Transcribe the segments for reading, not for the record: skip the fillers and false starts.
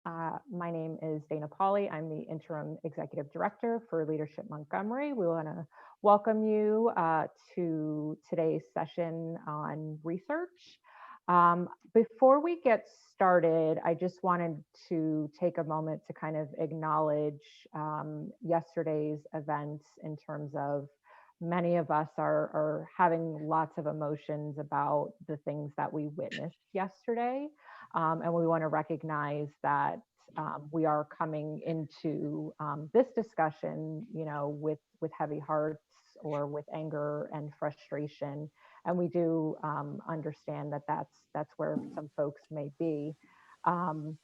My name is Dana Pauley. I'm the Interim Executive Director for Leadership Montgomery. We want to welcome you to today's session on research. Before we get started, I just wanted to take a moment to kind of acknowledge yesterday's events in terms of many of us are having lots of emotions about the things that we witnessed yesterday. And we want to recognize that we are coming into this discussion, with heavy hearts or with anger and frustration. And we do understand that that's where some folks may be. Um,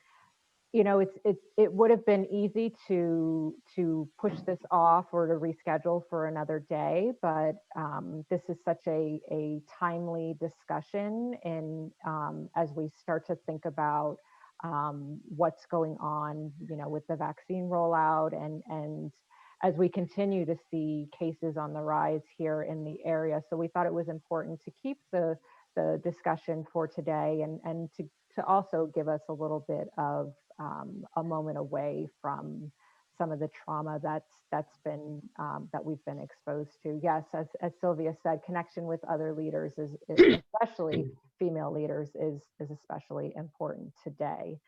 it would have been easy to push this off or to reschedule for another day, but this is such a timely discussion, and as we start to think about what's going on, with the vaccine rollout, and as we continue to see cases on the rise here in the area. So we thought it was important to keep the discussion for today, and to also give us a little bit of a moment away from some of the trauma that's been that we've been exposed to. Yes, as Sylvia said, connection with other leaders is especially female leaders is especially important today.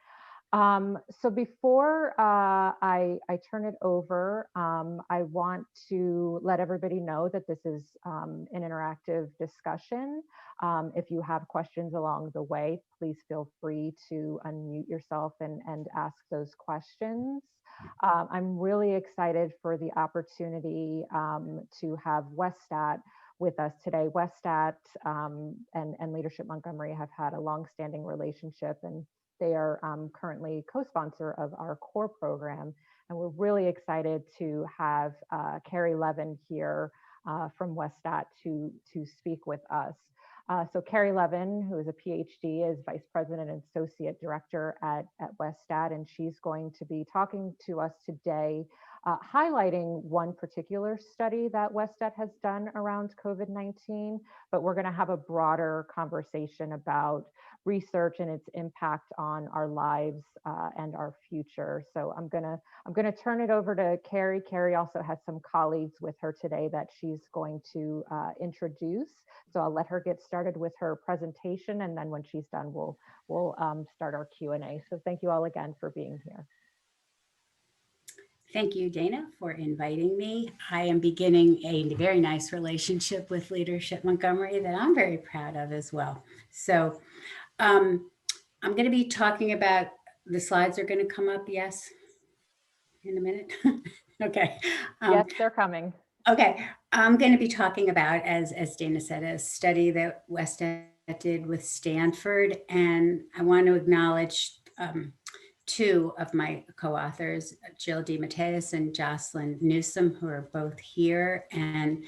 So before I turn it over, I want to let everybody know that this is an interactive discussion. If you have questions along the way, please feel free to unmute yourself and ask those questions. I'm really excited for the opportunity to have Westat with us today. Westat and Leadership Montgomery have had a longstanding relationship, and they are currently co-sponsor of our core program. And we're really excited to have Kerry Levin here from Westat to speak with us. So Kerry Levin, who is a Ph.D., is Vice President and Associate Director at Westat, and she's going to be talking to us today, highlighting one particular study that Westat has done around COVID-19, but we're going to have a broader conversation about research and its impact on our lives and our future. So I'm gonna turn it over to Kerry. Kerry also has some colleagues with her today that she's going to introduce. So I'll let her get started with her presentation, and then when she's done, we'll start our Q&A. So thank you all again for being here. Thank you, Dana, for inviting me. I am beginning a very nice relationship with Leadership Montgomery that I'm very proud of as well. So I'm going to be talking about, the slides are going to come up, yes, in a minute. Okay. Yes, they're coming. Okay, I'm going to be talking about, as Dana said, a study that Westat did with Stanford, and I want to acknowledge two of my co-authors, Jill DeMatteis and Jocelyn Newsom, who are both here and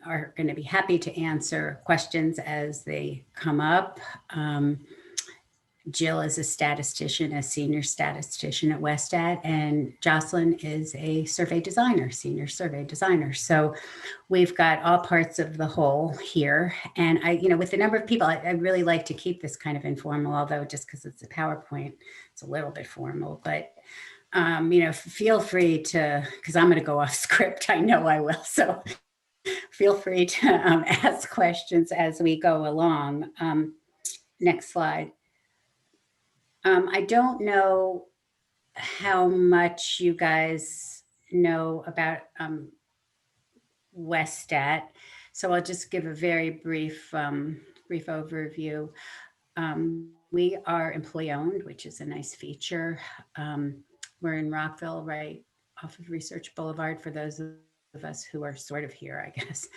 are going to be happy to answer questions as they come up. Jill is a statistician, a senior statistician at Westat, and Jocelyn is a survey designer, senior survey designer. So we've got all parts of the whole here. And with the number of people, I really like to keep this kind of informal, although just because it's a PowerPoint, it's a little bit formal, but feel free to, because I'm going to go off script, I know I will. So feel free to ask questions as we go along. Next slide. I don't know how much you guys know about Westat, so I'll just give a very brief overview. We are employee-owned, which is a nice feature. We're in Rockville, right off of Research Boulevard, for those of us who are sort of here, I guess.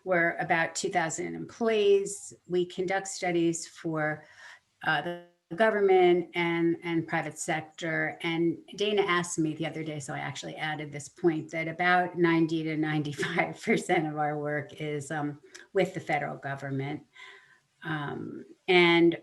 We're about 2,000 employees. We conduct studies for the government and private sector. And Dana asked me the other day, so I actually added this point, that about 90 to 95% of our work is with the federal government. And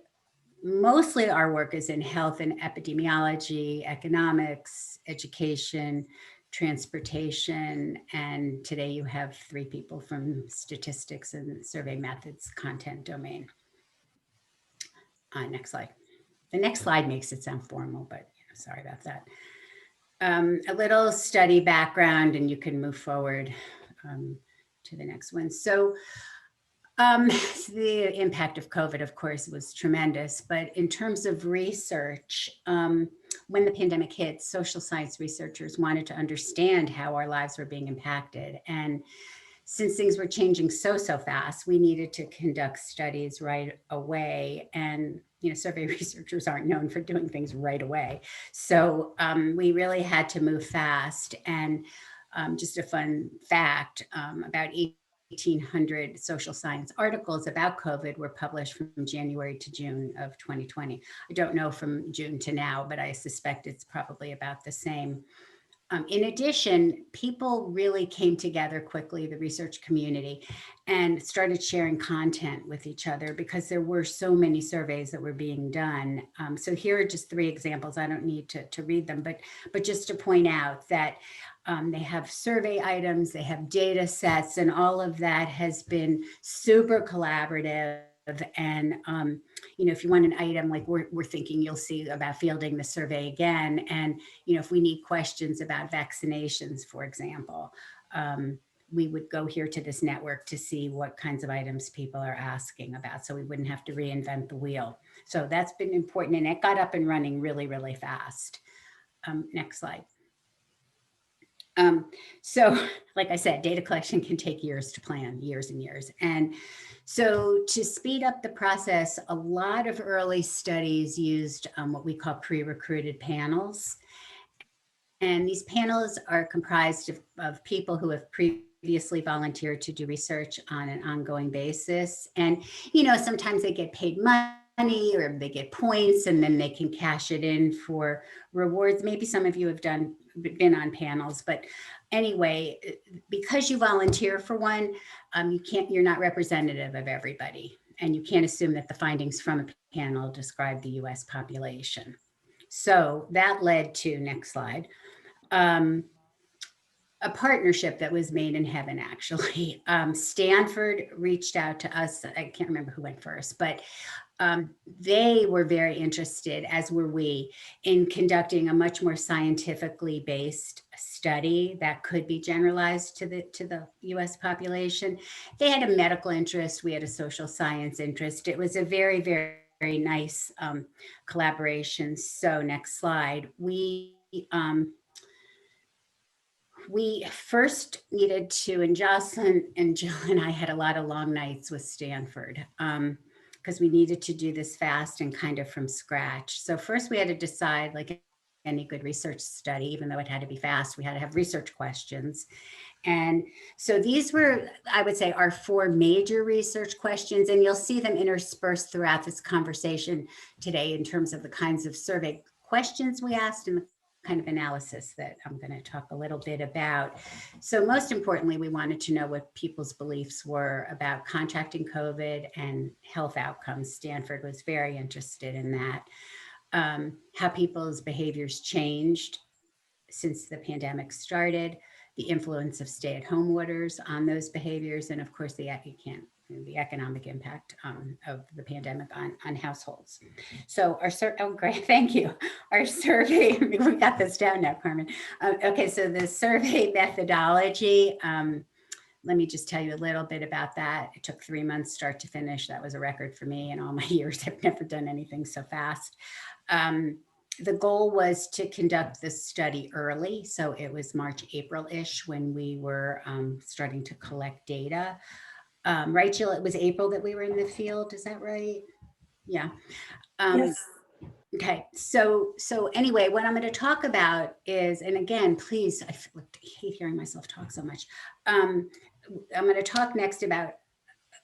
mostly our work is in health and epidemiology, economics, education, transportation, and today you have 3 people from statistics and survey methods content domain. Next slide. The next slide makes it sound formal, but sorry about that. A little study background, and you can move forward to the next one. So the impact of COVID, of course, was tremendous. But in terms of research, when the pandemic hit, social science researchers wanted to understand how our lives were being impacted. And since things were changing so fast, we needed to conduct studies right away. And survey researchers aren't known for doing things right away. So we really had to move fast. And just a fun fact, about 1,800 social science articles about COVID were published from January to June of 2020. I don't know from June to now, but I suspect it's probably about the same. In addition, people really came together quickly, the research community, and started sharing content with each other because there were so many surveys that were being done. So here are just 3 examples. I don't need to read them, but just to point out that they have survey items, they have data sets, and all of that has been super collaborative. And if you want an item, like we're thinking, you'll see about fielding the survey again. And if we need questions about vaccinations, for example, we would go here to this network to see what kinds of items people are asking about, so we wouldn't have to reinvent the wheel. So that's been important, and it got up and running really fast. Next slide. So like I said, data collection can take years to plan, years and years. And so to speed up the process, a lot of early studies used what we call pre-recruited panels. And these panels are comprised of people who have previously volunteered to do research on an ongoing basis. And, sometimes they get paid money or they get points, and then they can cash it in for rewards. Maybe some of you have been on panels, but anyway, because you volunteer for one, you're not representative of everybody, and you can't assume that the findings from a panel describe the US population. So that led to, next slide, a partnership that was made in heaven, actually. Stanford reached out to us. I can't remember who went first, but they were very interested, as were we, in conducting a much more scientifically based study that could be generalized to the US population. They had a medical interest. We had a social science interest. It was a very nice collaboration. So next slide. We first needed to, and Jocelyn and Jill and I had a lot of long nights with Stanford because we needed to do this fast and kind of from scratch. So first we had to decide, like any good research study, even though it had to be fast, we had to have research questions. And so these were, I would say, our 4 major research questions, and you'll see them interspersed throughout this conversation today in terms of the kinds of survey questions we asked and the kind of analysis that I'm going to talk a little bit about. So most importantly, we wanted to know what people's beliefs were about contracting COVID and health outcomes. Stanford was very interested in that. How people's behaviors changed since the pandemic started, the influence of stay-at-home orders on those behaviors, and of course the economic impact of the pandemic on households. So great, thank you. Our survey, we got this down now, Carmen. Okay, so the survey methodology, let me just tell you a little bit about that. It took 3 months start to finish. That was a record for me in all my years. I've never done anything so fast. The goal was to conduct this study early. So it was March, April-ish when we were starting to collect data. Right, Jill? It was April that we were in the field. Is that right? Yeah. Yes. Okay. So anyway, what I'm going to talk about is, and again, please, I hate hearing myself talk so much. I'm going to talk next about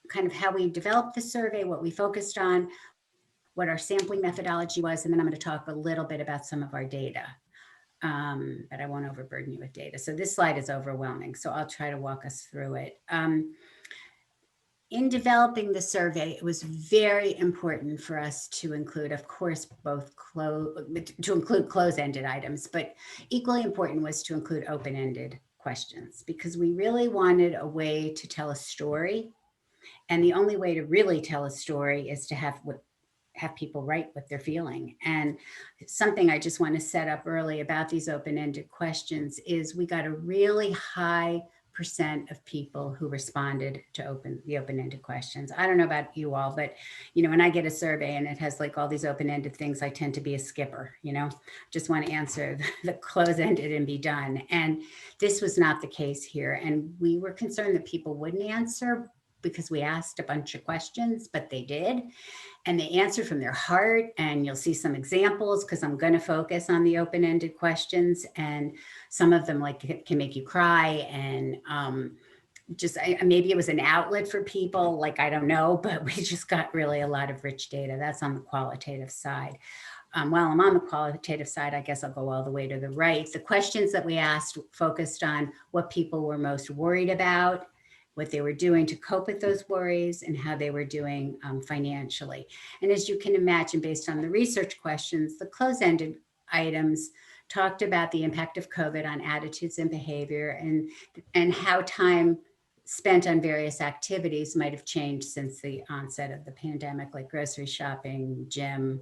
kind of how we developed the survey, what we focused on, what our sampling methodology was, and then I'm going to talk a little bit about some of our data. But I won't overburden you with data. So this slide is overwhelming, so I'll try to walk us through it. In developing the survey, it was very important for us to include, of course, to include close-ended items, but equally important was to include open-ended questions, because we really wanted a way to tell a story. And the only way to really tell a story is to have what have people write what they're feeling. And something I just want to set up early about these open-ended questions is we got a really high percent of people who responded to the open-ended questions. I don't know about you all, but when I get a survey and it has like all these open-ended things, I tend to be a skipper, just want to answer the close-ended and be done. And this was not the case here. And we were concerned that people wouldn't answer because we asked a bunch of questions, but they did. And they answered from their heart, and you'll see some examples because I'm going to focus on the open-ended questions, and some of them like can make you cry, and maybe it was an outlet for people, like I don't know, but we just got really a lot of rich data. That's on the qualitative side. While I'm on the qualitative side, I guess I'll go all the way to the right. The questions that we asked focused on what people were most worried about, what they were doing to cope with those worries, and how they were doing financially. And as you can imagine, based on the research questions, the close-ended items talked about the impact of COVID on attitudes and behavior, and how time spent on various activities might have changed since the onset of the pandemic, like grocery shopping, gym.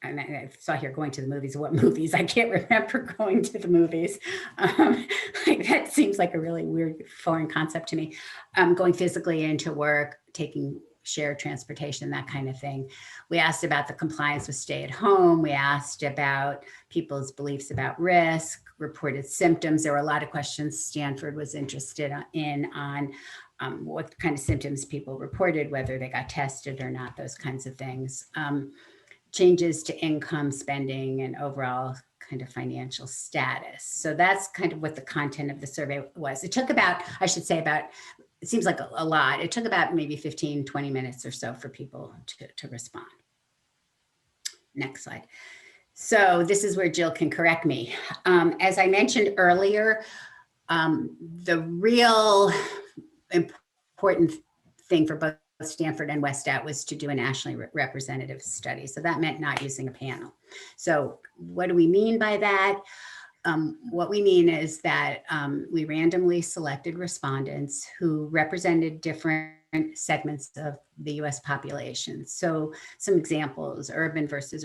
And I saw here going to the movies. What movies? I can't remember going to the movies. That seems like a really weird foreign concept to me. Going physically into work, taking shared transportation, that kind of thing. We asked about the compliance with stay at home. We asked about people's beliefs about risk, reported symptoms. There were a lot of questions Stanford was interested in on what kind of symptoms people reported, whether they got tested or not, those kinds of things. Changes to income, spending, and overall kind of financial status. So that's kind of what the content of the survey was. It took about, it seems like a lot. It took about maybe 15, 20 minutes or so for people to respond. Next slide. So this is where Jill can correct me. As I mentioned earlier, the real important thing for both Stanford and Westat was to do a nationally representative study. So that meant not using a panel. So what do we mean by that? What we mean is that we randomly selected respondents who represented different segments of the US population. So some examples: urban versus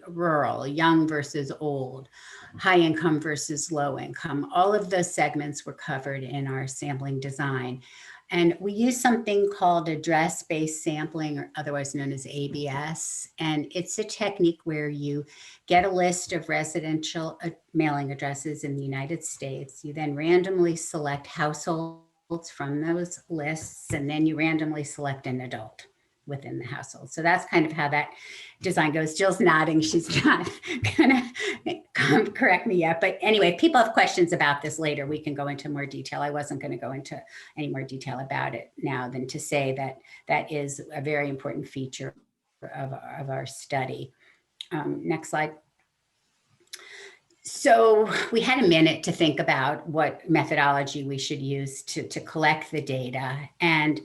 rural, young versus old, high income versus low income. All of those segments were covered in our sampling design. And we use something called address-based sampling, or otherwise known as ABS. And it's a technique where you get a list of residential mailing addresses in the United States. You then randomly select households from those lists, and then you randomly select an adult within the household. So that's kind of how that design goes. Jill's nodding. She's not gonna correct me yet. But anyway, if people have questions about this later, we can go into more detail. I wasn't going to go into any more detail about it now than to say that that is a very important feature of our study. Next slide. So we had a minute to think about what methodology we should use to collect the data. And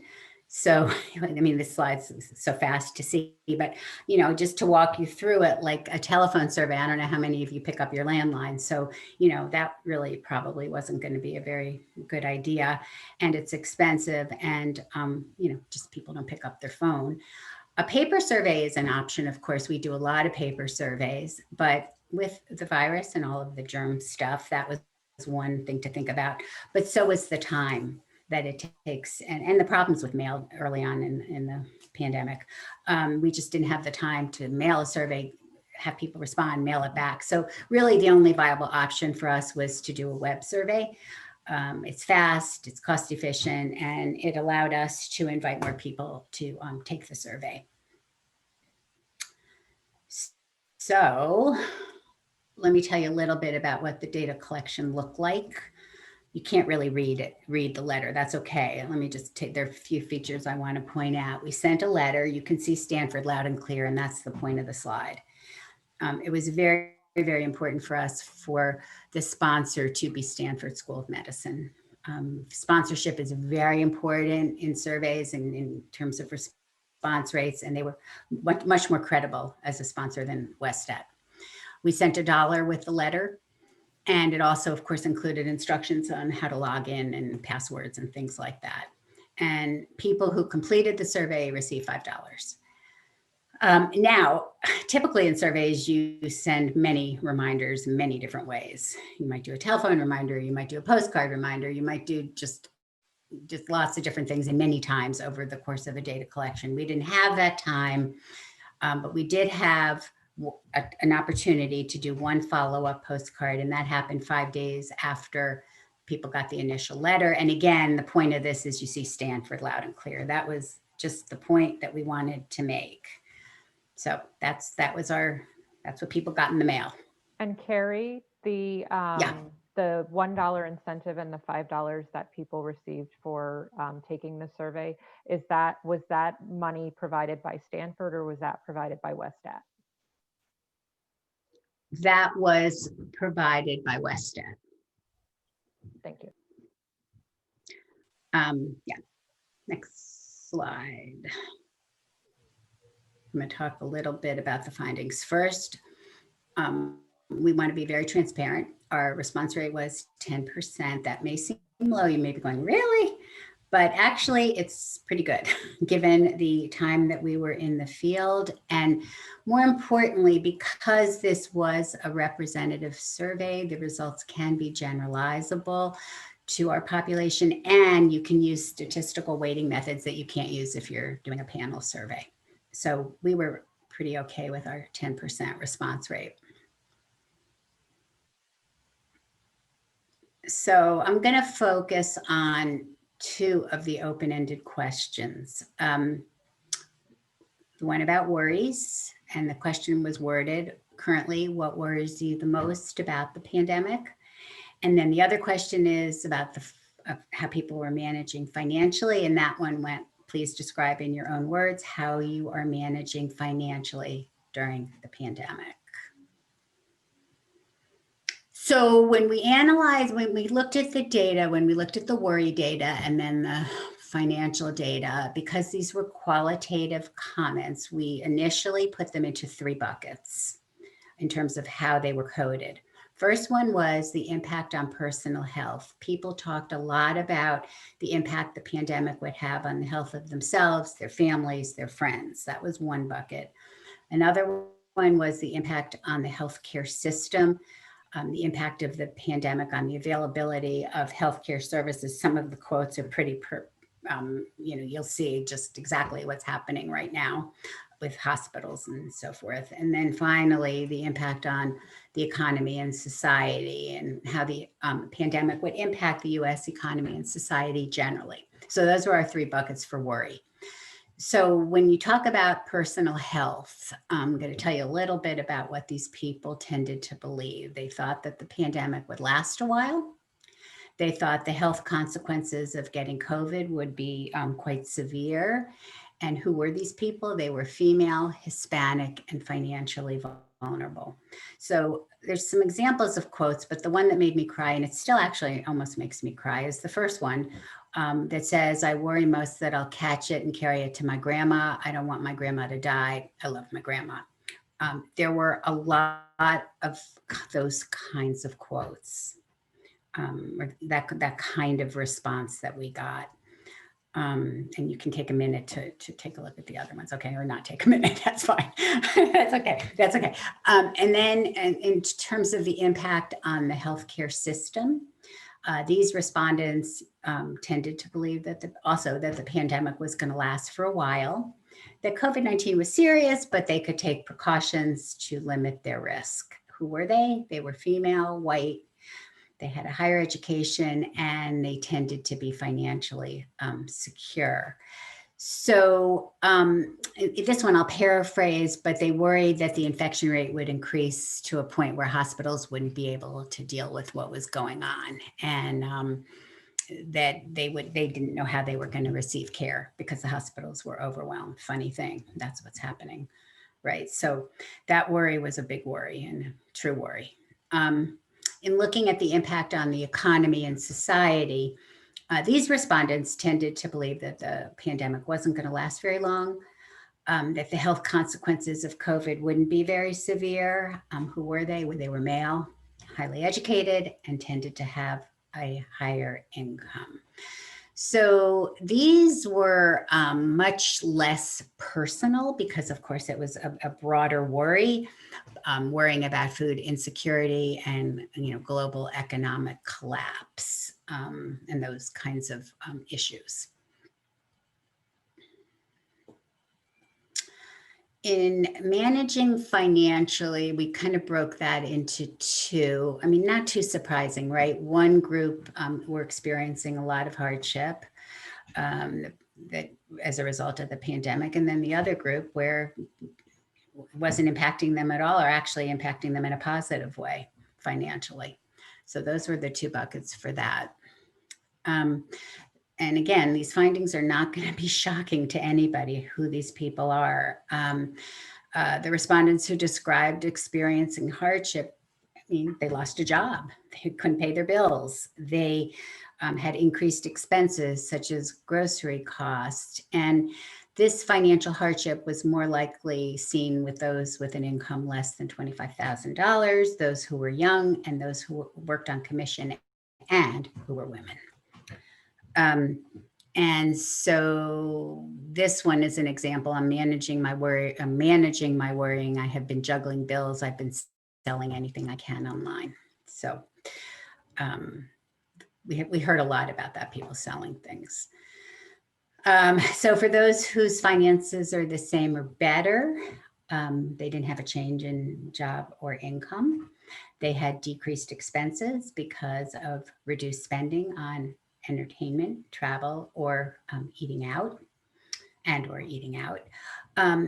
so, I mean, this slide's so fast to see, but, just to walk you through it, like a telephone survey, I don't know how many of you pick up your landline. So, that really probably wasn't going to be a very good idea, and it's expensive, and, just people don't pick up their phone. A paper survey is an option. Of course, we do a lot of paper surveys, but with the virus and all of the germ stuff, that was one thing to think about, but so was the time that it takes, and the problems with mail early on in the pandemic. We just didn't have the time to mail a survey, have people respond, mail it back. So really the only viable option for us was to do a web survey. It's fast, it's cost efficient, and it allowed us to invite more people to take the survey. So let me tell you a little bit about what the data collection looked like. You can't really read the letter. That's okay. Let me just there are a few features I want to point out. We sent a letter. You can see Stanford loud and clear, and that's the point of the slide. It was very, very important for us for the sponsor to be Stanford School of Medicine. Sponsorship is very important in surveys and in terms of response rates, and they were much more credible as a sponsor than Westat. We sent $1 with the letter. And it also, of course, included instructions on how to log in and passwords and things like that. And people who completed the survey received $5. Now, typically in surveys, you send many reminders many different ways. You might do a telephone reminder, you might do a postcard reminder, you might do just lots of different things and many times over the course of a data collection. We didn't have that time, but we did have an opportunity to do one follow-up postcard, and that happened 5 days after people got the initial letter. And again, the point of this is you see Stanford loud and clear. That was just the point that we wanted to make. So that's what people got in the mail. And Kerry, the $1 incentive and the $5 that people received for taking the survey, was that money provided by Stanford or was that provided by Westat? That was provided by Westat. Thank you. Yeah. Next slide. I'm going to talk a little bit about the findings. First, we want to be very transparent. Our response rate was 10%. That may seem low. You may be going, really? But actually, it's pretty good given the time that we were in the field. And more importantly, because this was a representative survey, the results can be generalizable to our population, and you can use statistical weighting methods that you can't use if you're doing a panel survey. So we were pretty okay with our 10% response rate. So I'm going to focus on two of the open-ended questions. The one about worries, and the question was worded, currently, what worries you the most about the pandemic? And then the other question is about how people were managing financially, and that one went, please describe in your own words how you are managing financially during the pandemic. So when we looked at the data, when we looked at the worry data and then the financial data, because these were qualitative comments, we initially put them into 3 buckets in terms of how they were coded. First one was the impact on personal health. People talked a lot about the impact the pandemic would have on the health of themselves, their families, their friends. That was one bucket. Another one was the impact on the healthcare system. The impact of the pandemic on the availability of healthcare services. Some of the quotes are pretty, you'll see just exactly what's happening right now with hospitals and so forth. And then finally, the impact on the economy and society and how the pandemic would impact the US economy and society generally. So those were our 3 buckets for worry. So when you talk about personal health, I'm going to tell you a little bit about what these people tended to believe. They thought that the pandemic would last a while. They thought the health consequences of getting COVID would be quite severe. And who were these people? They were female, Hispanic, and financially vulnerable. So there's some examples of quotes, but the one that made me cry, and it still actually almost makes me cry, is the first one. That says, I worry most that I'll catch it and carry it to my grandma. I don't want my grandma to die. I love my grandma. There were a lot of those kinds of quotes, or that kind of response that we got. And you can take a minute to take a look at the other ones, okay, or not take a minute, that's fine. That's okay. And then in terms of the impact on the healthcare system, these respondents tended to believe that the pandemic was going to last for a while, that COVID-19 was serious, but they could take precautions to limit their risk. Who were they? They were female, white, they had a higher education, and they tended to be financially secure. So this one I'll paraphrase, but they worried that the infection rate would increase to a point where hospitals wouldn't be able to deal with what was going on, and that they didn't know how they were going to receive care because the hospitals were overwhelmed. Funny thing, that's what's happening, right? So that worry was a big worry and true worry. In looking at the impact on the economy and society, these respondents tended to believe that the pandemic wasn't going to last very long, that the health consequences of COVID wouldn't be very severe. Who were they? They were male, highly educated, and tended to have a higher income. So these were much less personal because, of course, it was a broader worry, worrying about food insecurity and global economic collapse and those kinds of issues. In managing financially, we kind of broke that into two. I mean, not too surprising, right? One group were experiencing a lot of hardship that as a result of the pandemic, and then the other group where it wasn't impacting them at all, or actually impacting them in a positive way financially. So those were the two buckets for that. And again, these findings are not going to be shocking to anybody who these people are. The respondents who described experiencing hardship, I mean, they lost a job, they couldn't pay their bills, they had increased expenses such as grocery costs. And this financial hardship was more likely seen with those with an income less than $25,000, those who were young, and those who worked on commission and who were women. And so this one is an example. I'm managing my worrying. I have been juggling bills. I've been selling anything I can online. So we heard a lot about that, people selling things. So for those whose finances are the same or better, they didn't have a change in job or income. They had decreased expenses because of reduced spending on entertainment, travel, or eating out.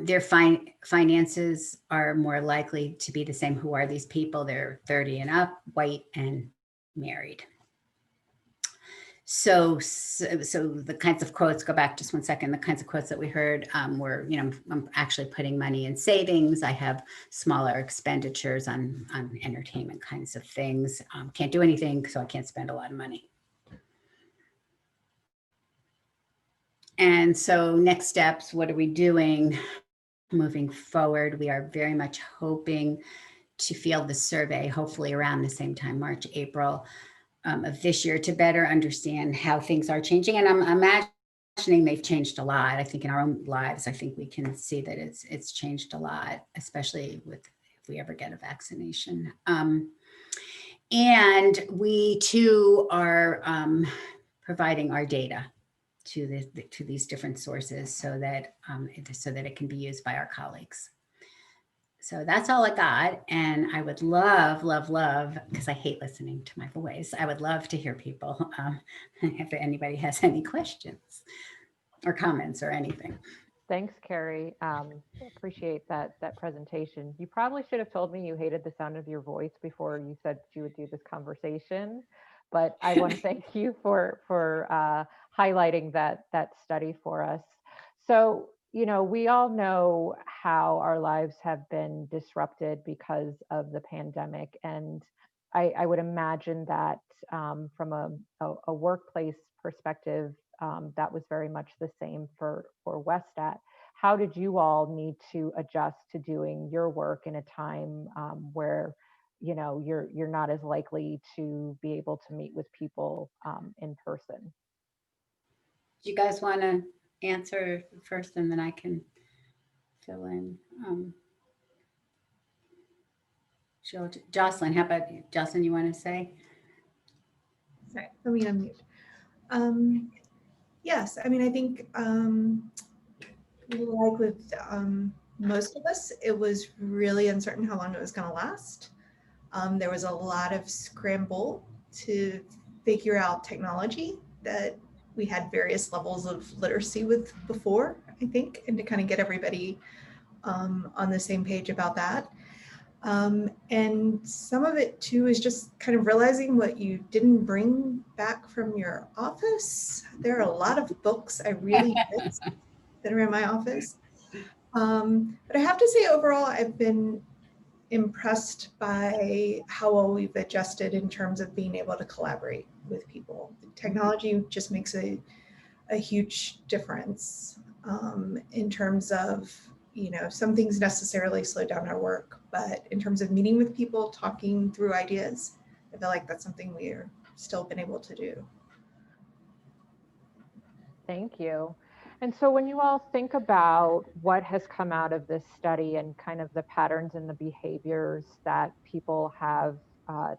Their finances are more likely to be the same. Who are these people? They're 30 and up, white, and married. So the kinds of quotes, go back just one second, the kinds of quotes that we heard were, I'm actually putting money in savings. I have smaller expenditures on entertainment kinds of things. Can't do anything, so I can't spend a lot of money. And so next steps, what are we doing moving forward? We are very much hoping to field the survey, hopefully around the same time, March, April of this year, to better understand how things are changing. And I'm imagining they've changed a lot. I think in our own lives, I think we can see that it's changed a lot, especially with if we ever get a vaccination. And we too are providing our data to these different sources so that it can be used by our colleagues. So that's all I got. And I would love, because I hate listening to my voice, I would love to hear people if anybody has any questions or comments or anything. Thanks, Kerry. Appreciate that presentation. You probably should have told me you hated the sound of your voice before you said you would do this conversation. But I want to thank you for highlighting that study for us. So, we all know how our lives have been disrupted because of the pandemic. And I would imagine that from a workplace perspective, that was very much the same for Westat. How did you all need to adjust to doing your work in a time where you're not as likely to be able to meet with people in person? Do you guys want to answer first, and then I can fill in? Jocelyn, how about you? Jocelyn, you want to say? Sorry, let me unmute. Yes, I mean, I think like with most of us, it was really uncertain how long it was going to last. There was a lot of scramble to figure out technology that we had various levels of literacy with before, I think, and to kind of get everybody on the same page about that. And some of it too is just kind of realizing what you didn't bring back from your office. There are a lot of books I really missed that are in my office. But I have to say overall, I've been impressed by how well we've adjusted in terms of being able to collaborate with people. Technology just makes a huge difference in terms of, some things necessarily slow down our work, but in terms of meeting with people, talking through ideas, I feel like that's something we're still been able to do. Thank you. And so when you all think about what has come out of this study and kind of the patterns and the behaviors that people have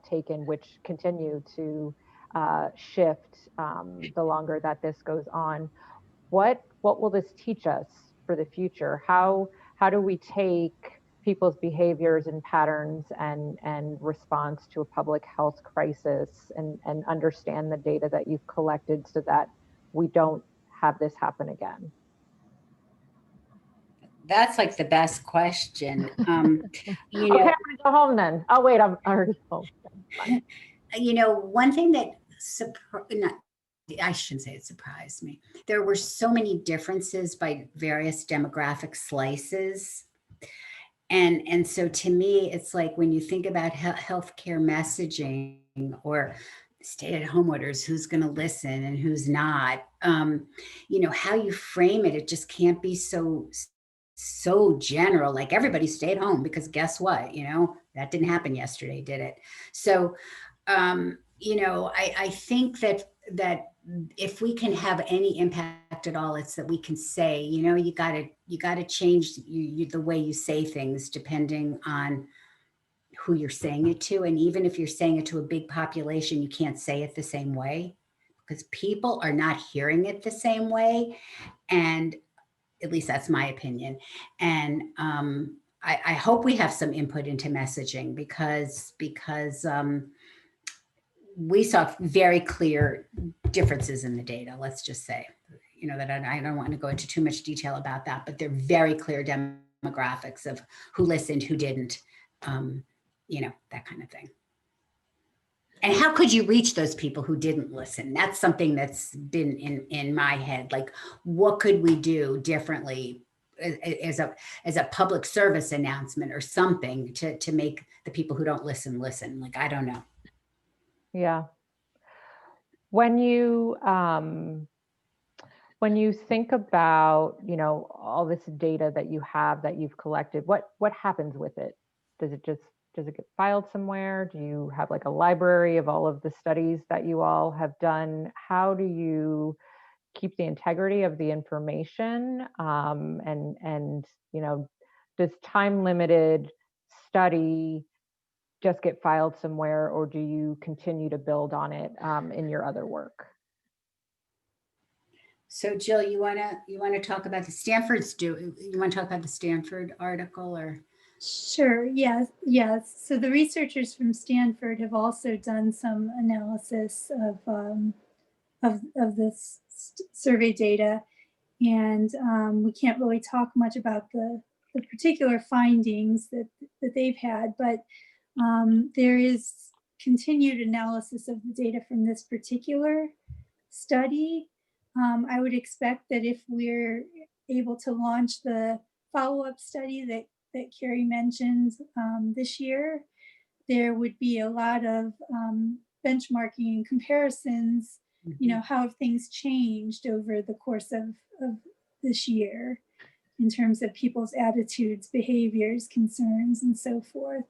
taken, which continue to shift the longer that this goes on, what will this teach us for the future? How do we take people's behaviors and patterns and response to a public health crisis and understand the data that you've collected so that we don't have this happen again? That's like the best question. You Okay, know, I'm gonna go home then. Oh wait, I'm already home. one thing that I shouldn't say it surprised me. There were so many differences by various demographic slices. And so to me, it's like when you think about healthcare messaging or stay-at-home orders, who's going to listen and who's not, how you frame it, it just can't be so general, like everybody stay at home, because guess what, that didn't happen yesterday, did it? So I think that if we can have any impact at all, it's that we can say, you gotta change the way you say things depending on who you're saying it to. And even if you're saying it to a big population, you can't say it the same way because people are not hearing it the same way. And at least that's my opinion. And I hope we have some input into messaging because we saw very clear differences in the data. Let's just say, that I don't want to go into too much detail about that, but they're very clear demographics of who listened, who didn't, that kind of thing. And how could you reach those people who didn't listen? That's something that's been in my head. Like, what could we do differently as a public service announcement or something to make the people who don't listen? Like, I don't know. Yeah. When you think about, all this data that you have that you've collected, what happens with it? Does it get filed somewhere? Do you have like a library of all of the studies that you all have done? How do you keep the integrity of the information? And does time limited study just get filed somewhere, or do you continue to build on it in your other work? So Jill, you wanna talk about the you want to talk about the Stanford article or? Sure. Yes. So the researchers from Stanford have also done some analysis of this survey data, and we can't really talk much about the particular findings that they've had, but there is continued analysis of the data from this particular study. I would expect that if we're able to launch the follow-up study that Kerry mentioned this year, there would be a lot of benchmarking and comparisons. How have things changed over the course of this year in terms of people's attitudes, behaviors, concerns, and so forth.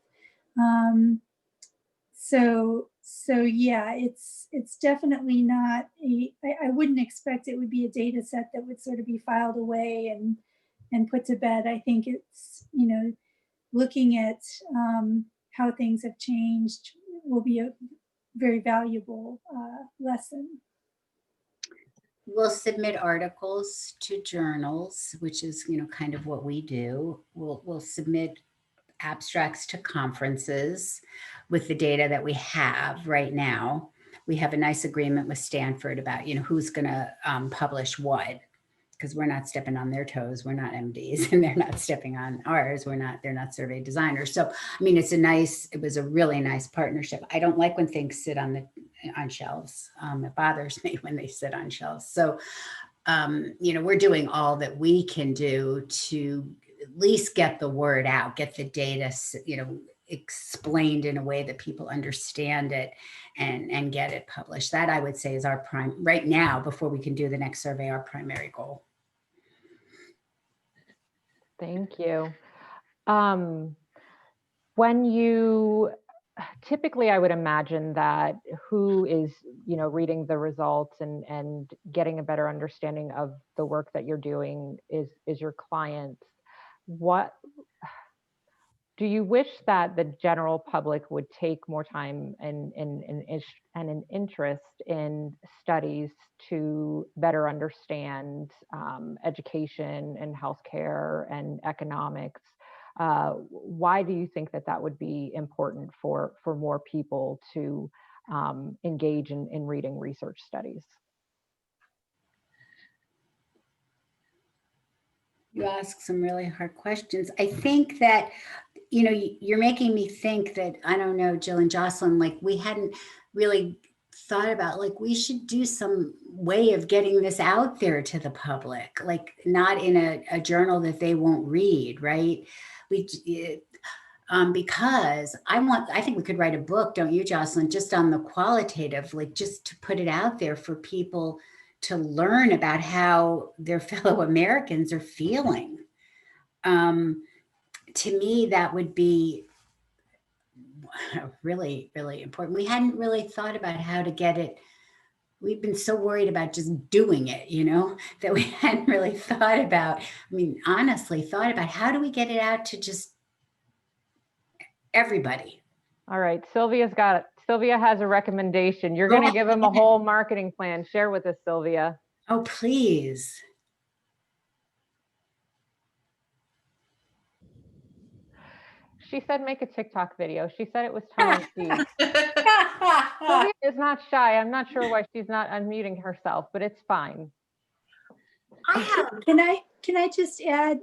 So yeah, it's definitely not I wouldn't expect it would be a data set that would sort of be filed away and put to bed. I think it's, looking at how things have changed will be a very valuable lesson. We'll submit articles to journals, which is, kind of what we do. We'll submit abstracts to conferences with the data that we have right now. We have a nice agreement with Stanford about, who's going to publish what, because we're not stepping on their toes. We're not MDs and they're not stepping on ours. They're not survey designers. So, I mean, it was a really nice partnership. I don't like when things sit on shelves. It bothers me when they sit on shelves. So, we're doing all that we can do to at least get the word out, get the data, explained in a way that people understand it and get it published. That I would say is our right now, before we can do the next survey, our primary goal. Thank you. When you typically I would imagine that who is, reading the results and getting a better understanding of the work that you're doing is your clients. What do you wish that the general public would take more time and an interest in studies to better understand education and healthcare and economics? Why do you think that would be important for more people to engage in reading research studies? You ask some really hard questions. I think that, you're making me think that, I don't know, Jill and Jocelyn, like we hadn't really thought about, like we should do some way of getting this out there to the public, like not in a journal that they won't read, right? Because I think we could write a book, don't you, Jocelyn, just on the qualitative, like just to put it out there for people to learn about how their fellow Americans are feeling. To me, that would be really, really important. We hadn't really thought about how to get it. We've been so worried about just doing it, that we hadn't really thought about, honestly thought about how do we get it out to just everybody. All right, Sylvia's got it. Sylvia has a recommendation. You're going to give them a whole marketing plan. Share with us, Sylvia. Oh, please. She said make a TikTok video. She said it was tongue in cheek. Sylvia is not shy. I'm not sure why she's not unmuting herself, but it's fine. Can I just add?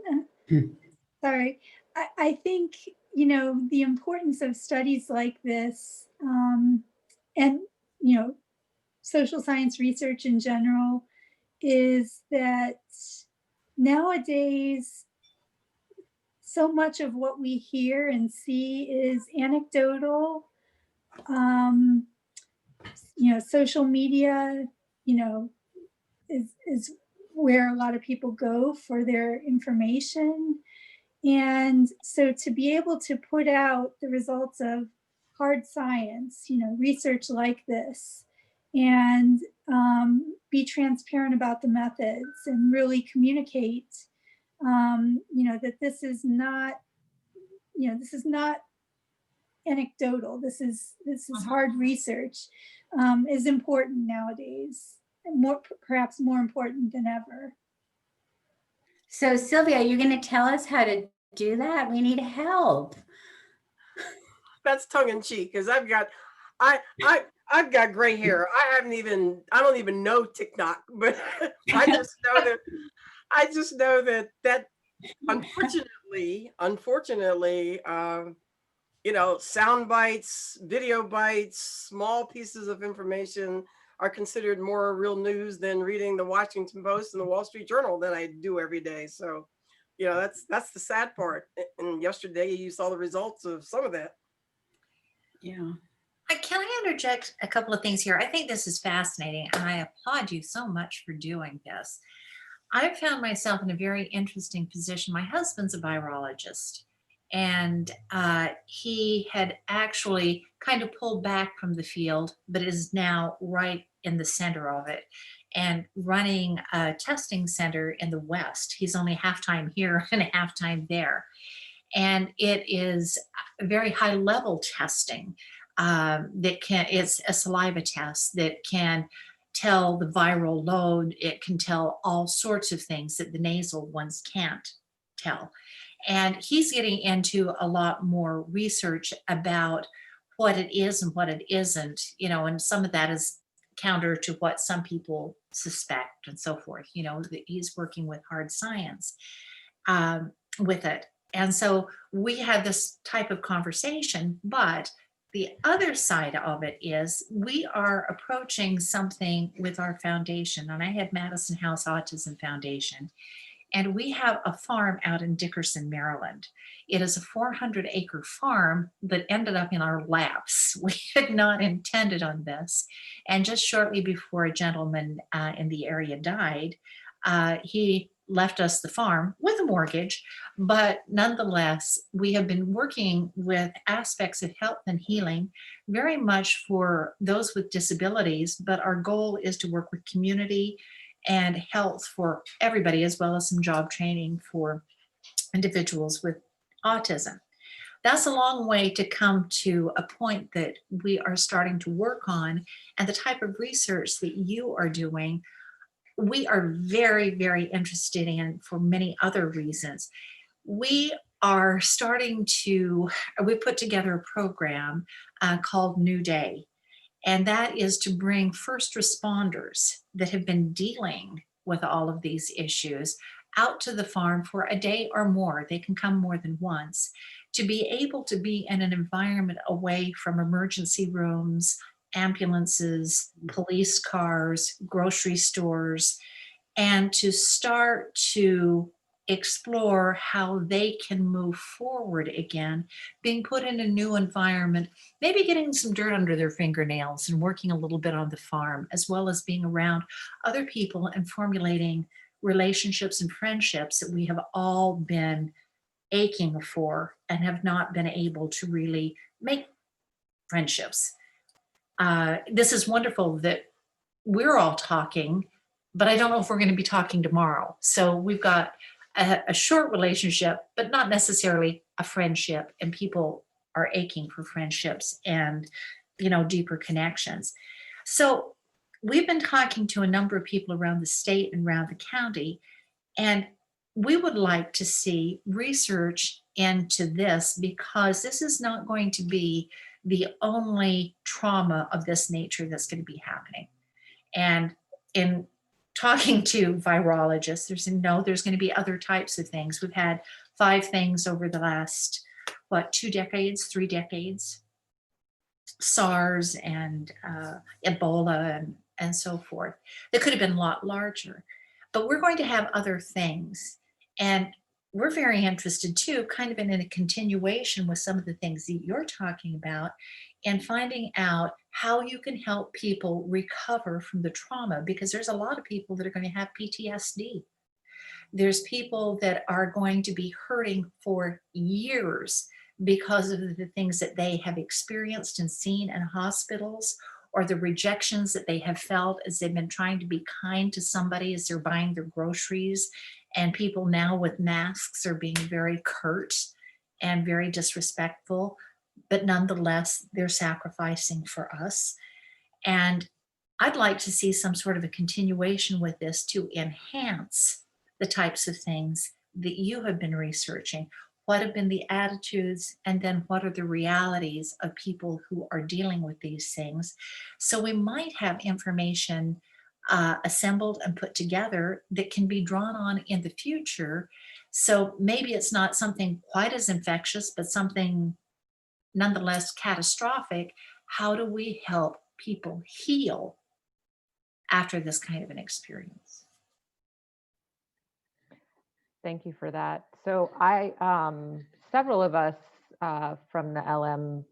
Sorry, I think the importance of studies like this, and social science research in general, is that nowadays so much of what we hear and see is anecdotal. Social media, is where a lot of people go for their information. And so to be able to put out the results of hard science, research like this, and be transparent about the methods and really communicate, that this is not anecdotal. This is hard research, is important nowadays, and perhaps more important than ever. So Sylvia, you're going to tell us how to do that? We need help. That's tongue in cheek, because I've got gray hair. I don't even know TikTok, but I just know that unfortunately, sound bites, video bites, small pieces of information are considered more real news than reading the Washington Post and the Wall Street Journal that I do every day. So, that's the sad part. And yesterday you saw the results of some of that. Yeah. Can I interject a couple of things here? I think this is fascinating, and I applaud you so much for doing this. I've found myself in a very interesting position. My husband's a virologist, and he had actually kind of pulled back from the field, but is now right in the center of it and running a testing center in the West. He's only half-time here and half-time there. And it is very high level testing it's a saliva test that can tell the viral load. It can tell all sorts of things that the nasal ones can't tell. And he's getting into a lot more research about what it is and what it isn't, and some of that is counter to what some people suspect and so forth. He's working with hard science with it. And so we had this type of conversation, but the other side of it is we are approaching something with our foundation. And I had Madison House Autism Foundation, and we have a farm out in Dickerson, Maryland. It is a 400-acre farm that ended up in our laps. We had not intended on this. And just shortly before a gentleman in the area died, he left us the farm with a mortgage, but nonetheless, we have been working with aspects of health and healing very much for those with disabilities, but our goal is to work with community and health for everybody, as well as some job training for individuals with autism. That's a long way to come to a point that we are starting to work on, and the type of research that you are doing we are very, very interested in for many other reasons. We are starting to, we put together a program called New Day, and that is to bring first responders that have been dealing with all of these issues out to the farm for a day or more. They can come more than once to be able to be in an environment away from emergency rooms, ambulances, police cars, grocery stores, and to start to explore how they can move forward again, being put in a new environment, maybe getting some dirt under their fingernails and working a little bit on the farm, as well as being around other people and formulating relationships and friendships that we have all been aching for and have not been able to really make friendships. This is wonderful that we're all talking, but I don't know if we're going to be talking tomorrow. So we've got a short relationship, but not necessarily a friendship, and people are aching for friendships and, you know, deeper connections. So we've been talking to a number of people around the state and around the county, and we would like to see research into this, because this is not going to be the only trauma of this nature that's going to be happening. And in talking to virologists, there's going to be other types of things. We've had 5 things over the last, 2 decades, 3 decades, SARS and Ebola and so forth. That could have been a lot larger, but we're going to have other things. And we're very interested too, kind of in a continuation with some of the things that you're talking about, and finding out how you can help people recover from the trauma, because there's a lot of people that are going to have PTSD. There's people that are going to be hurting for years because of the things that they have experienced and seen in hospitals, or the rejections that they have felt as they've been trying to be kind to somebody as they're buying their groceries. And people now with masks are being very curt and very disrespectful, but nonetheless, they're sacrificing for us. And I'd like to see some sort of a continuation with this to enhance the types of things that you have been researching. What have been the attitudes, and then what are the realities of people who are dealing with these things? So we might have information assembled and put together that can be drawn on in the future. So maybe it's not something quite as infectious, but something nonetheless catastrophic. How do we help people heal after this kind of an experience? Thank you for that. So several of us from the LM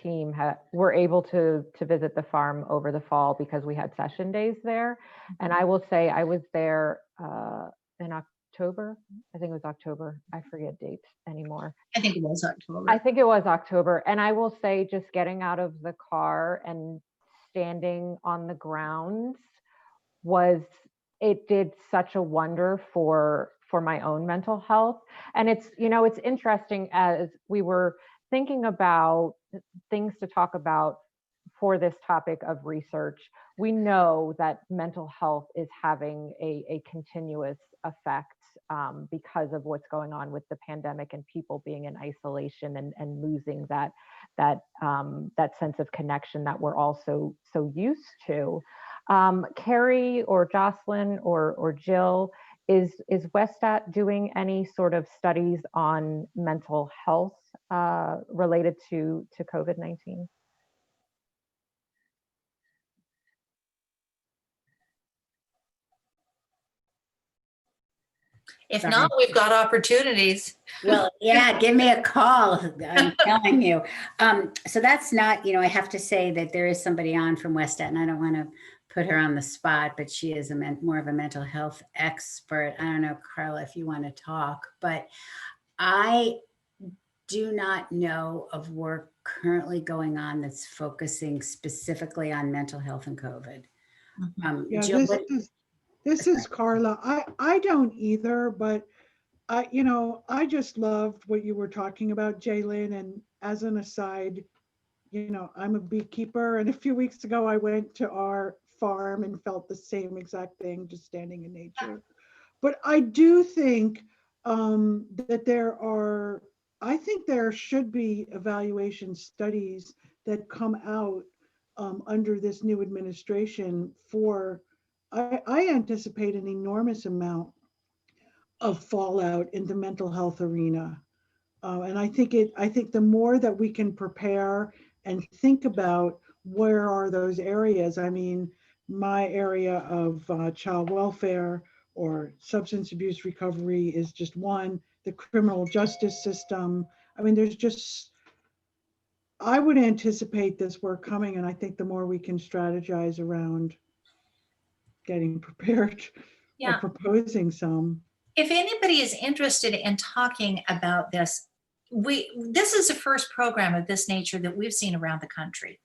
team were able to visit the farm over the fall because we had session days there. And I will say I was there in October. I think it was October. I forget dates anymore. I think it was October. I think it was October. And I will say just getting out of the car and standing on the grounds it did such a wonder for my own mental health. And it's interesting, as we were thinking about things to talk about for this topic of research, we know that mental health is having a continuous effect because of what's going on with the pandemic and people being in isolation and losing that sense of connection that we're all so used to. Kerry or Jocelyn or Jill, is Westat doing any sort of studies on mental health related to COVID-19? If Sorry. not, we've got opportunities. Well, yeah, give me a call. I'm telling you. So that's not, I have to say that there is somebody on from Westat, and I don't want to put her on the spot, but she is more of a mental health expert. I don't know, Carla, if you want to talk, but I do not know of work currently going on that's focusing specifically on mental health and COVID. Yeah, Jill, this is Carla. I don't either, but I just loved what you were talking about, Jalen. And as an aside, I'm a beekeeper, and a few weeks ago I went to our farm and felt the same exact thing, just standing in nature. But I do think that I think there should be evaluation studies that come out under this new administration I anticipate an enormous amount of fallout in the mental health arena. And I think the more that we can prepare and think about where are those areas. I mean, my area of child welfare or substance abuse recovery is just one, the criminal justice system. I mean, I would anticipate this work coming, and I think the more we can strategize around getting prepared or Yeah. proposing some. If anybody is interested in talking about this, this is the first program of this nature that we've seen around the country.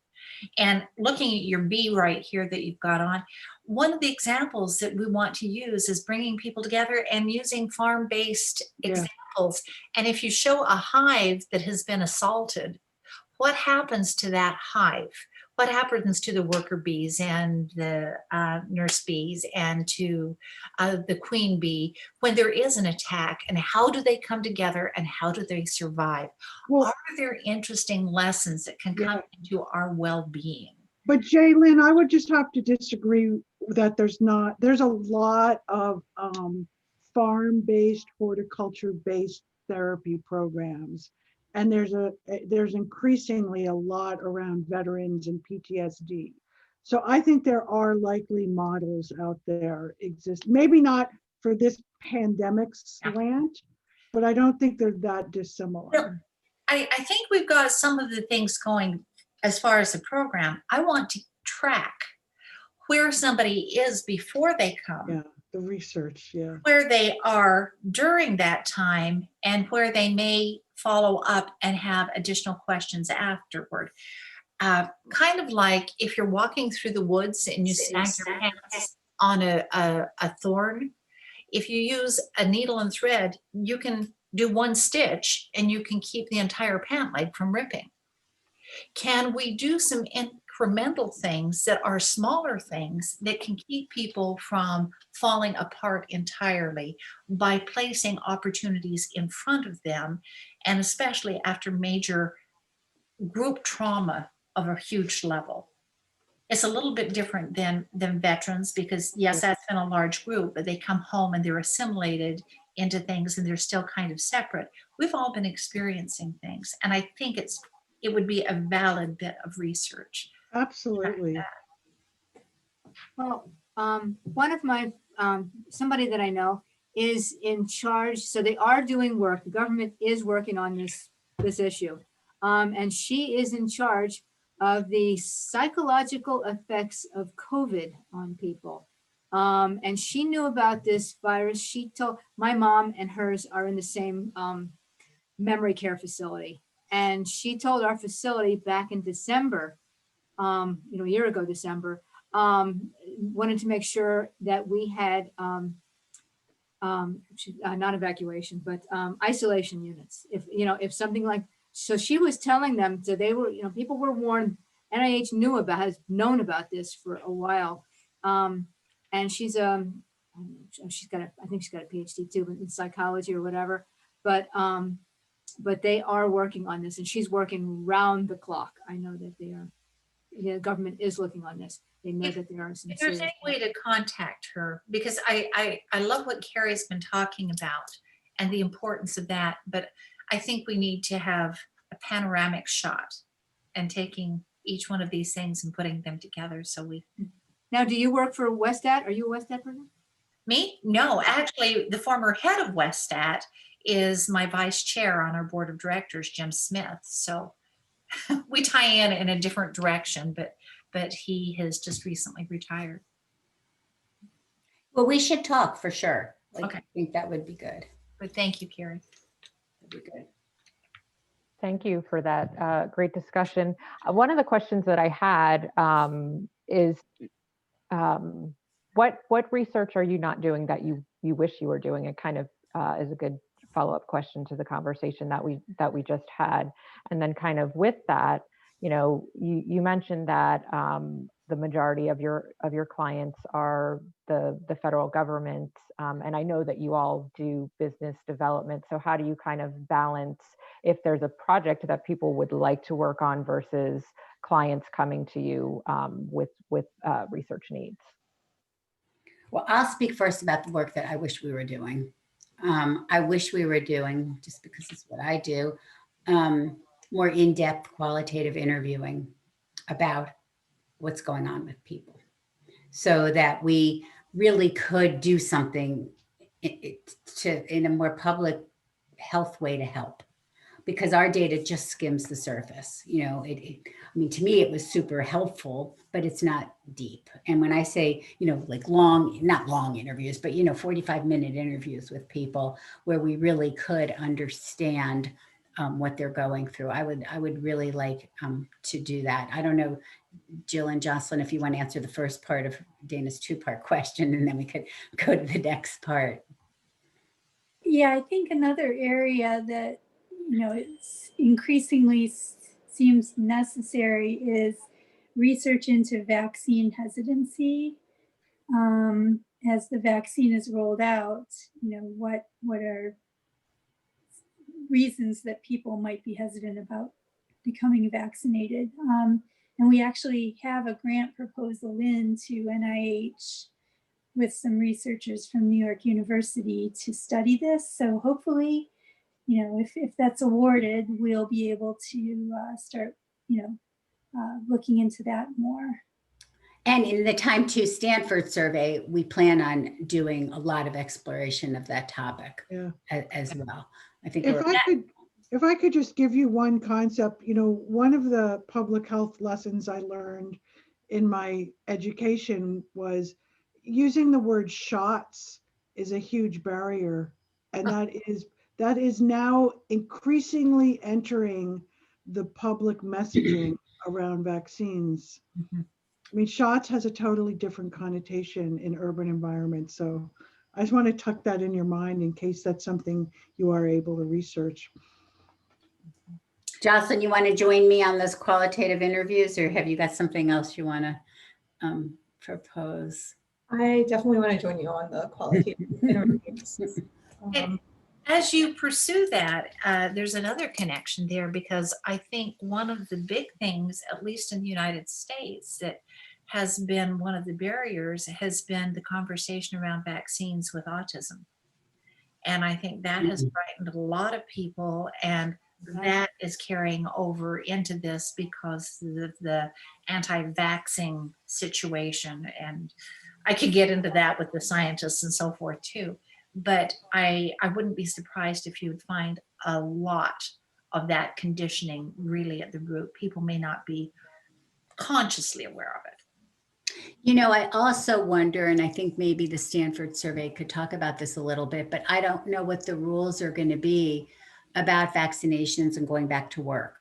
And looking at your B right here that you've got on, one of the examples that we want to use is bringing people together and using farm-based examples. And if you show a hive that has been assaulted, what happens to that hive? What happens to the worker bees and the nurse bees and to the queen bee when there is an attack, and how do they come together and how do they survive? Well, are there interesting lessons that can come into our well-being? But Jalen, I would just have to disagree that there's a lot of farm-based, horticulture-based therapy programs. And there's increasingly a lot around veterans and PTSD. So I think there are likely models out there exist. Maybe not for this pandemic slant, but I don't think they're that dissimilar. Well, I think we've got some of the things going as far as the program. I want to track where somebody is before they come. Yeah, the research, where they are during that time, and where they may follow up and have additional questions afterward. Kind of like if you're walking through the woods and you snag your pants on a thorn, if you use a needle and thread, you can do one stitch and you can keep the entire pant leg from ripping. Can we do some incremental things that are smaller things that can keep people from falling apart entirely by placing opportunities in front of them, and especially after major group trauma of a huge level? It's a little bit different than veterans, because yes, that's been a large group, but they come home and they're assimilated into things and they're still kind of separate. We've all been experiencing things, and I think it would be a valid bit of research. Absolutely. Well, one of my, somebody that I know is in charge. So they are doing work. The government is working on this issue. And she is in charge of the psychological effects of COVID on people. And she knew about this virus. She told, my mom and hers are in the same memory care facility. And she told our facility back in December, a year ago, December, wanted to make sure that we had not evacuation, but isolation units. If something like, so she was telling them, so they were, people were warned. NIH has known about this for a while, and she's got I think she's got a PhD too in psychology or whatever, but they are working on this, and she's working round the clock. I know that they are. The government is looking on this. They know that there are some. If there's any way to contact her, because I love what Kerry's been talking about and the importance of that, but I think we need to have a panoramic shot and taking each one of these things and putting them together. So we. Now, do you work for Westat? Are you a Westat person? Me? No, actually, the former head of Westat is my vice chair on our board of directors, Jim Smith. So we tie in a different direction, but he has just recently retired. Well, we should talk for sure. Like, Okay. I think that would be good. But thank you, Kerry. That'd be good. Thank you for that great discussion. One of the questions that I had is what research are you not doing that you wish you were doing? It kind of is a good follow-up question to the conversation that we just had. And then kind of with that, you mentioned that the majority of your clients are the federal government, and I know that you all do business development. So how do you kind of balance if there's a project that people would like to work on versus clients coming to you with research needs? Well, I'll speak first about the work that I wish we were doing. I wish we were doing, just because it's what I do, more in-depth qualitative interviewing about what's going on with people, so that we really could do something in a more public health way to help. Because our data just skims the surface. I mean, to me, it was super helpful, but it's not deep. And when I say, like not long interviews, but, 45-minute interviews with people where we really could understand what they're going through, I would really like to do that. I don't know, Jill and Jocelyn, if you want to answer the first part of Dana's two-part question, and then we could go to the next part. Yeah, I think another area that it's increasingly seems necessary is research into vaccine hesitancy. As the vaccine is rolled out, what are reasons that people might be hesitant about becoming vaccinated? And we actually have a grant proposal into NIH with some researchers from New York University to study this. So hopefully, if that's awarded, we'll be able to start, looking into that more. And in the Time to Stanford survey, we plan on doing a lot of exploration of that topic as well. I think if I could just give you one concept, one of the public health lessons I learned in my education was using the word shots is a huge barrier. And that is now increasingly entering the public messaging around vaccines. Mm-hmm. I mean, shots has a totally different connotation in urban environments. So I just want to tuck that in your mind in case that's something you are able to research. Jocelyn, you want to join me on those qualitative interviews, or have you got something else you want to propose? I definitely want to join you on the qualitative interviews. As you pursue that, there's another connection there, because I think one of the big things, at least in the United States, that has been one of the barriers has been the conversation around vaccines with autism. And I think that has frightened a lot of people, and that is carrying over into this because of the anti-vaxxing situation. And I could get into that with the scientists and so forth too. But I wouldn't be surprised if you would find a lot of that conditioning really at the root. People may not be consciously aware of it. I also wonder, and I think maybe the Stanford survey could talk about this a little bit, but I don't know what the rules are going to be about vaccinations and going back to work.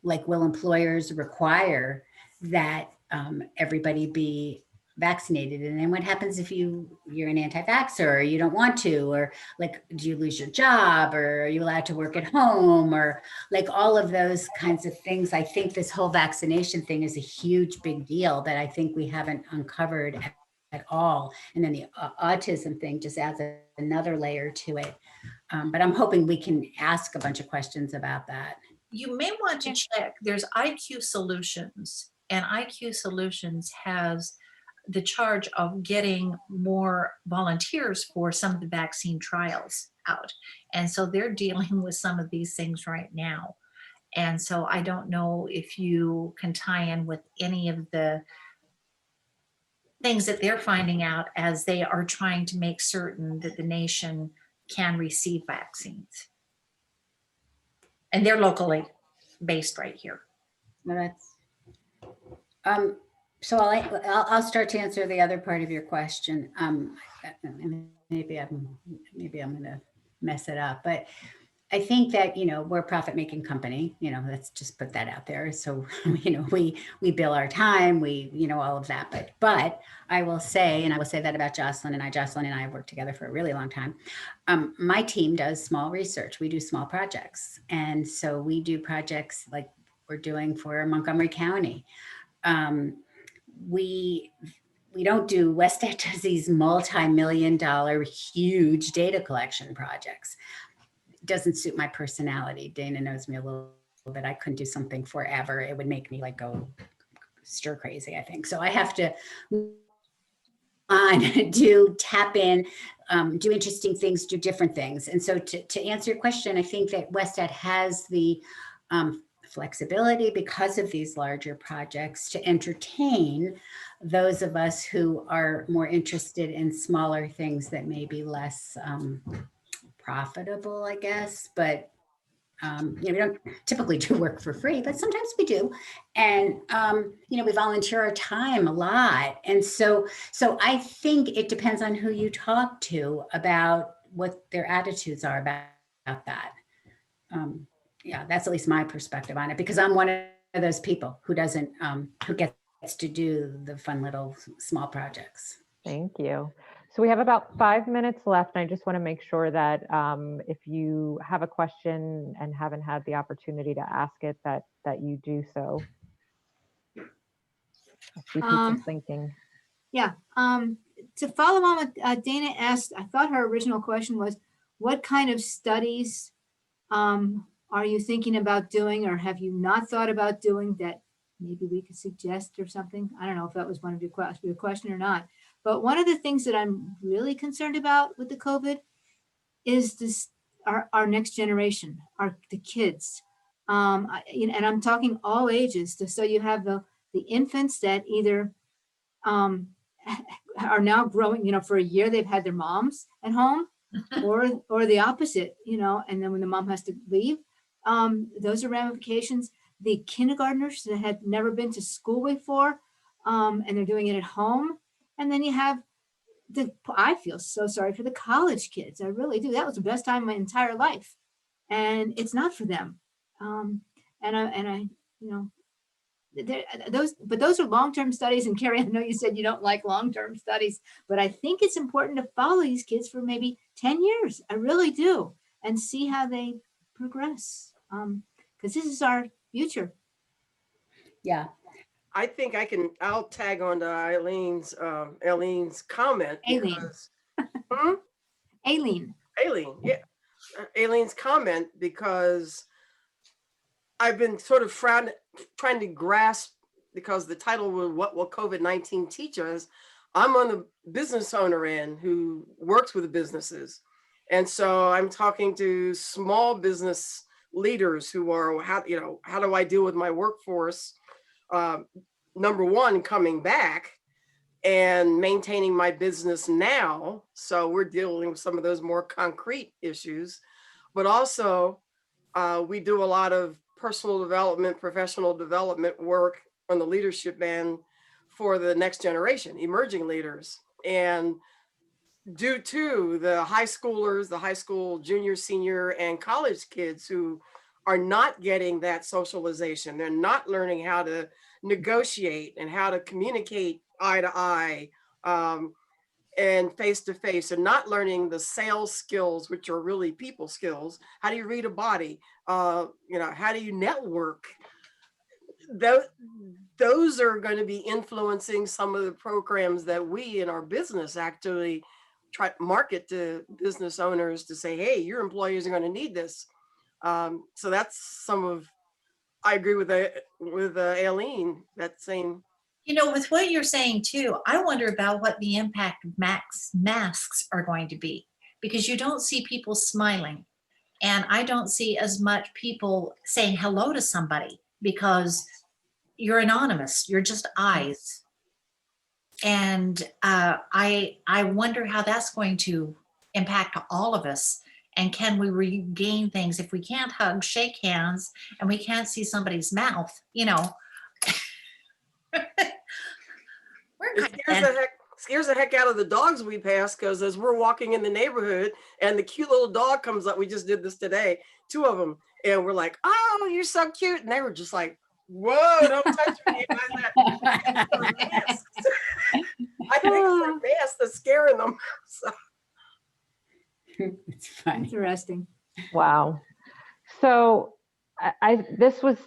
Like, will employers require that everybody be vaccinated? And then what happens if you're an anti-vaxxer, or you don't want to, or like, do you lose your job, or are you allowed to work at home, or like all of those kinds of things? I think this whole vaccination thing is a huge, big deal that I think we haven't uncovered at all. And then the autism thing just adds another layer to it. But I'm hoping we can ask a bunch of questions about that. You may want to check, there's IQ Solutions, and IQ Solutions has the charge of getting more volunteers for some of the vaccine trials out. And so they're dealing with some of these things right now. And so I don't know if you can tie in with any of the things that they're finding out as they are trying to make certain that the nation can receive vaccines. And they're locally based right here. No, that's, so I'll start to answer the other part of your question. Maybe I'm going to mess it up, but I think that, we're a profit making company, let's just put that out there. So, we bill our time, all of that, but I will say, and I will say that about Jocelyn and I have worked together for a really long time. My team does small research. We do small projects. And so we do projects like we're doing for Montgomery County. We don't do, Westat does these multi-million-dollar huge data collection projects. Doesn't suit my personality. Dana knows me a little bit. I couldn't do something forever. It would make me go stir crazy, I think. So I have to do tap in, do interesting things, do different things. And so to answer your question, I think that Westat has the flexibility because of these larger projects to entertain those of us who are more interested in smaller things that may be less profitable, I guess, but we don't typically do work for free, but sometimes we do. And, we volunteer our time a lot. And so I think it depends on who you talk to about what their attitudes are about that. Yeah, that's at least my perspective on it, because I'm one of those people who doesn't, who gets to do the fun little small projects. Thank you. So we have about 5 minutes left. And I just want to make sure that if you have a question and haven't had the opportunity to ask it, that you do so. I see people thinking. Yeah. To follow on what Dana asked, I thought her original question was, what kind of studies are you thinking about doing, or have you not thought about doing that maybe we could suggest or something? I don't know if that was one of your question or not. But one of the things that I'm really concerned about with the COVID is this, our next generation, the kids. And I'm talking all ages. So you have the infants that either are now growing, for a year they've had their moms at home, or the opposite, and then when the mom has to leave, those are ramifications. The kindergartners that had never been to school before, and they're doing it at home. And then you have I feel so sorry for the college kids. I really do. That was the best time of my entire life. And it's not for them. Those are long-term studies. And Kerry, I know you said you don't like long-term studies, but I think it's important to follow these kids for maybe 10 years. I really do. And see how they progress. Because this is our future. Yeah. I think I'll tag on to Eileen's comment. Aileen, yeah. Eileen's comment, because I've been sort of trying to grasp, because the title was "What Will COVID-19 Teach Us?" I'm on the business owner end who works with businesses. And so I'm talking to small business leaders who are, how do I deal with my workforce? Number one, coming back and maintaining my business now. So we're dealing with some of those more concrete issues, but also we do a lot of personal development, professional development work on the leadership end for the next generation, emerging leaders. And due to the high schoolers, the high school junior, senior, and college kids who are not getting that socialization, they're not learning how to negotiate and how to communicate eye to eye and face to face, and not learning the sales skills, which are really people skills. How do you read a body? How do you network? Those are going to be influencing some of the programs that we in our business actually try to market to business owners to say, hey, your employees are going to need this. So that's some of, I agree with Aileen, that same. With what you're saying too, I wonder about what the impact of masks are going to be, because you don't see people smiling, and I don't see as much people saying hello to somebody because you're anonymous. You're just eyes. And I wonder how that's going to impact all of us. And can we regain things if we can't hug, shake hands, and we can't see somebody's mouth? You know, we're It kind of scares the heck out of the dogs we pass, because as we're walking in the neighborhood and the cute little dog comes up, we just did this today, 2 of them, and we're like, oh, you're so cute. And they were just like, whoa, don't touch me. And I think it's our mask that's scaring them. So. It's funny. Interesting. Wow. So this was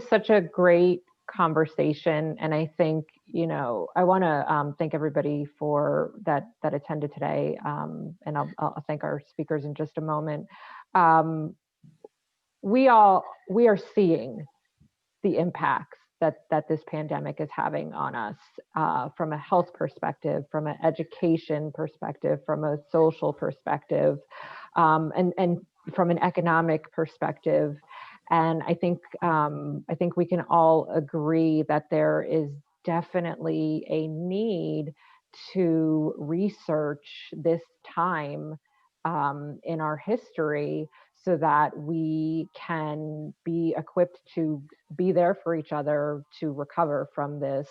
such a great conversation, and I think, you know, I want to thank everybody for that attended today, and I'll thank our speakers in just a moment. We are seeing the impacts that this pandemic is having on us, from a health perspective, from an education perspective, from a social perspective, and from an economic perspective. And I think we can all agree that there is definitely a need to research this time in our history, so that we can be equipped to be there for each other, to recover from this,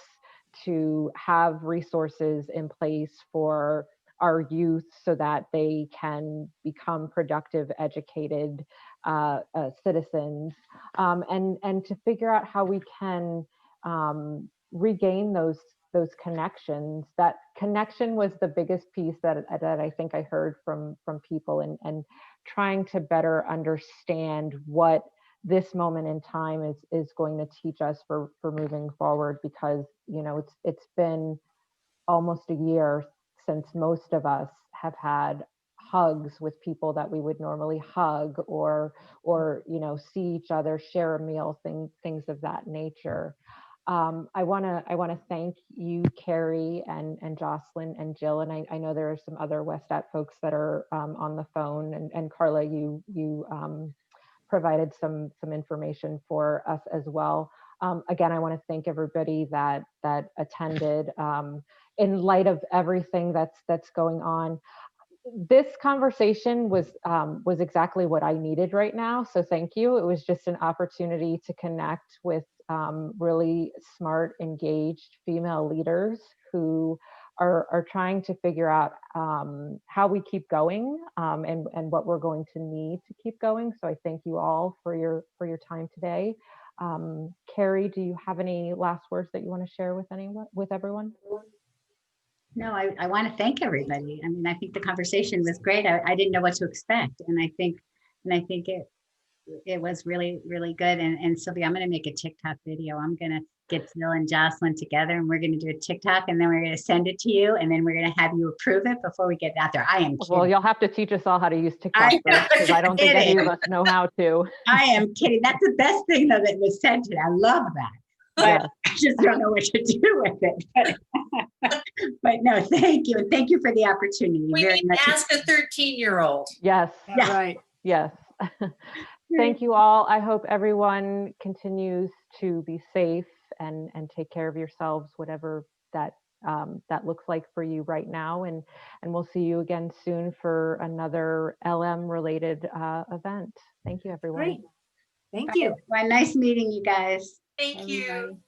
to have resources in place for our youth so that they can become productive, educated citizens, and to figure out how we can regain those connections. That connection was the biggest piece that I think I heard from people, and trying to better understand what this moment in time is going to teach us for moving forward, because, you know, it's been almost a year since most of us have had hugs with people that we would normally hug, or you know, see each other, share a meal, things of that nature. I want to thank you, Kerry and Jocelyn and Jill, and I know there are some other Westat folks that are on the phone, and Carla, you provided some information for us as well. Again, I want to thank everybody that attended. In light of everything that's going on, this conversation was exactly what I needed right now. So thank you. It was just an opportunity to connect with really smart, engaged female leaders who are trying to figure out how we keep going, and what we're going to need to keep going. So I thank you all for your time today. Kerry, do you have any last words that you want to share with everyone? No, I want to thank everybody. I mean, I think the conversation was great. I didn't know what to expect, and I think it was really, really good. And Sylvia, I'm going to make a TikTok video. I'm going to get Jill and Jocelyn together, and we're going to do a TikTok, and then we're going to send it to you, and then we're going to have you approve it before we get it out there. I am kidding. Well, you'll have to teach us all how to use TikTok first, because I don't think any of us know how to. I am kidding. That's the best thing, though, that was sent today. I love that. But yeah. I just don't know what to do with it. But no, thank you. And thank you for the opportunity. We need to ask a 13-year-old. Yes. Yeah. Right. Yes. Thank you all. I hope everyone continues to be safe and take care of yourselves, whatever that looks like for you right now. And we'll see you again soon for another LM related event. Thank you, everyone. Great. Thank you. Well, nice meeting you guys. Thank you.